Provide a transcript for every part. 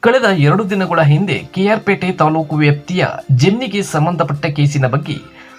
ಕಳೆದ 2 ದಿನಗಳ ಹಿಂದೆ ಕೆಆರ್ಪೇಟೆ ತಾಲೂಕು ವ್ಯಾಪ್ತಿಯ ಜೆನ್ನಿಗೆ ಸಂಬಂಧಪಟ್ಟ ಕೇಸಿನ ಬಗ್ಗೆ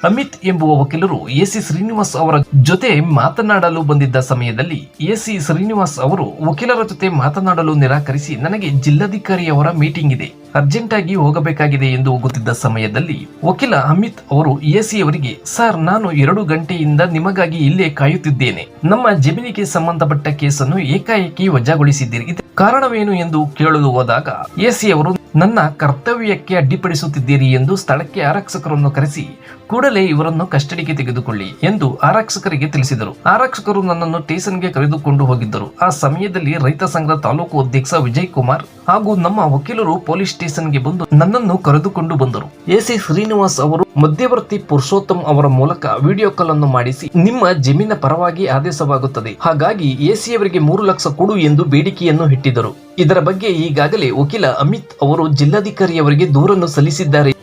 ಅಮಿತ್ ಎಂಬುವ ವಕೀಲರು ಎಸಿ ಶ್ರೀನಿವಾಸ್ ಅವರ ಜೊತೆ ಮಾತನಾಡಲು ಬಂದಿದ್ದ ಸಮಯದಲ್ಲಿ ಎಸಿ ಶ್ರೀನಿವಾಸ್ ಅವರು ವಕೀಲರ ಜೊತೆ ಮಾತನಾಡಲು ನಿರಾಕರಿಸಿ, ನನಗೆ ಜಿಲ್ಲಾಧಿಕಾರಿಯವರ ಮೀಟಿಂಗ್ ಇದೆ, ಅರ್ಜೆಂಟ್ ಆಗಿ ಹೋಗಬೇಕಾಗಿದೆ ಎಂದು ಹೋಗುತ್ತಿದ್ದ ಸಮಯದಲ್ಲಿ ವಕೀಲ ಅಮಿತ್ ಅವರು ಎಸಿ ಅವರಿಗೆ, ಸರ್, ನಾನು 2 ಗಂಟೆಯಿಂದ ನಿಮಗಾಗಿ ಇಲ್ಲೇ ಕಾಯುತ್ತಿದ್ದೇನೆ. ನಮ್ಮ ಜಮೀನಿಗೆ ಸಂಬಂಧಪಟ್ಟ ಕೇಸನ್ನು ಏಕಾಏಕಿ ವಜಾಗೊಳಿಸಿದ್ದೀರಿ, ಕಾರಣವೇನು ಎಂದು ಕೇಳಲು ಹೋದಾಗ ಎಸಿ ಅವರು, ನನ್ನ ಕರ್ತವ್ಯಕ್ಕೆ ಅಡ್ಡಿಪಡಿಸುತ್ತಿದ್ದೀರಿ ಎಂದು ಸ್ಥಳಕ್ಕೆ ಆರಕ್ಷಕರನ್ನು ಕರೆಸಿ ಕೂಡಲೇ ಇವರನ್ನು ಕಸ್ಟಡಿಗೆ ತೆಗೆದುಕೊಳ್ಳಿ ಎಂದು ಆರಕ್ಷಕರಿಗೆ ತಿಳಿಸಿದರು. ಆರಕ್ಷಕರು ನನ್ನನ್ನು ಸ್ಟೇಷನ್ಗೆ ಕರೆದುಕೊಂಡು ಹೋಗಿದ್ದರು. ಆ ಸಮಯದಲ್ಲಿ ರೈತ ಸಂಘದ ತಾಲೂಕು ಅಧ್ಯಕ್ಷ ವಿಜಯ್ ಕುಮಾರ್ ಹಾಗೂ ನಮ್ಮ ವಕೀಲರು ಪೊಲೀಸ್ ಸ್ಟೇಷನ್ಗೆ ಬಂದು ನನ್ನನ್ನು ಕರೆದುಕೊಂಡು ಬಂದರು. ಎಸಿ ಶ್ರೀನಿವಾಸ್ ಅವರು ಮಧ್ಯವರ್ತಿ ಪುರುಷೋತ್ತಮ್ ಅವರ ಮೂಲಕ ವಿಡಿಯೋ ಕಾಲ್ ಅನ್ನು ಮಾಡಿಸಿ, ನಿಮ್ಮ ಜಮೀನ ಪರವಾಗಿ ಆದೇಶವಾಗುತ್ತದೆ, ಹಾಗಾಗಿ ಎಸಿ ಅವರಿಗೆ 3 ಲಕ್ಷ ಕೊಡು ಎಂದು ಬೇಡಿಕೆಯನ್ನು ಇಟ್ಟಿದ್ದರು. ಇದರ ಬಗ್ಗೆ ಈಗಾಗಲೇ ವಕೀಲ ಅಮಿತ್ ಅವರು ಜಿಲ್ಲಾಧಿಕಾರಿಯವರಿಗೆ ದೂರನ್ನು ಸಲ್ಲಿಸಿದ್ದಾರೆ.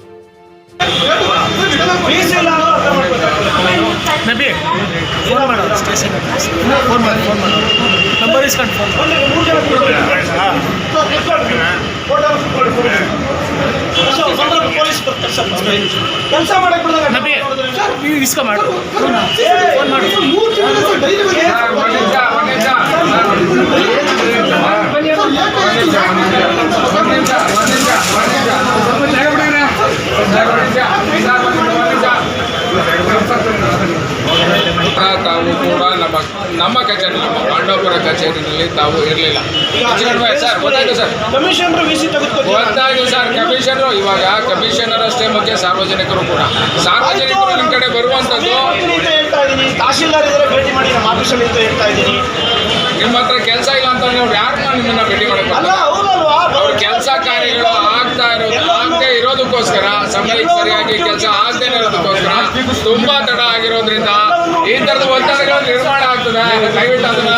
ತಾವು ಕೂಡ ನಮ್ಮ ಕಚೇರಿ, ನಮ್ಮ ಪಾಂಡವಪುರ ಕಚೇರಿನಲ್ಲಿ ತಾವು ಇರಲಿಲ್ಲ ಸರ್. ಗೊತ್ತಾಯ್ತು ಸರ್, ಗೊತ್ತಾಯ್ತು ಸರ್. ಕಮಿಷನರು ಇವಾಗ ಕಮಿಷನರ್ ಅಷ್ಟೇ ಮುಖ್ಯ, ಸಾರ್ವಜನಿಕರು ಕೂಡ. ಸಾರ್ವಜನಿಕರು ನಿಮ್ಮ ಕಡೆ ಬರುವಂಥದ್ದು, ತಹಶೀಲ್ದಾರ್ ಇದ್ರೆ ಭೇಟಿ ಮಾಡಿ, ನಮ್ಮ ಆಫೀಸಲ್ಲಿ ಅಂತ ಹೇಳ್ತಾ ಇದ್ದೀನಿ. ನಿಮ್ಮ ಹತ್ರ ಕೆಲಸ ಇಲ್ಲ ಅಂತ ಅವ್ರು ಯಾರನ್ನ ನಿಮ್ಮನ್ನ ಭೇಟಿ ಮಾಡಬೇಕು? ಅವ್ರ ಕೆಲಸ ಕಾರ್ಯಗಳು ಆಗದೆ ಇರೋದಕ್ಕೋಸ್ಕರ, ಸಮಯಕ್ಕೆ ಸರಿಯಾಗಿ ಕೆಲಸ ಆಗದೆ ಇರೋದಕ್ಕೋಸ್ಕರ ತುಂಬಾ ತಡ ಆಗಿರೋದ್ರಿಂದ ಈ ತರದ ಒತ್ತಡಗಳು ನಿರ್ಮಾಣ ಆಗ್ತದೆ. ದಯವಿಟ್ಟು ಅದನ್ನ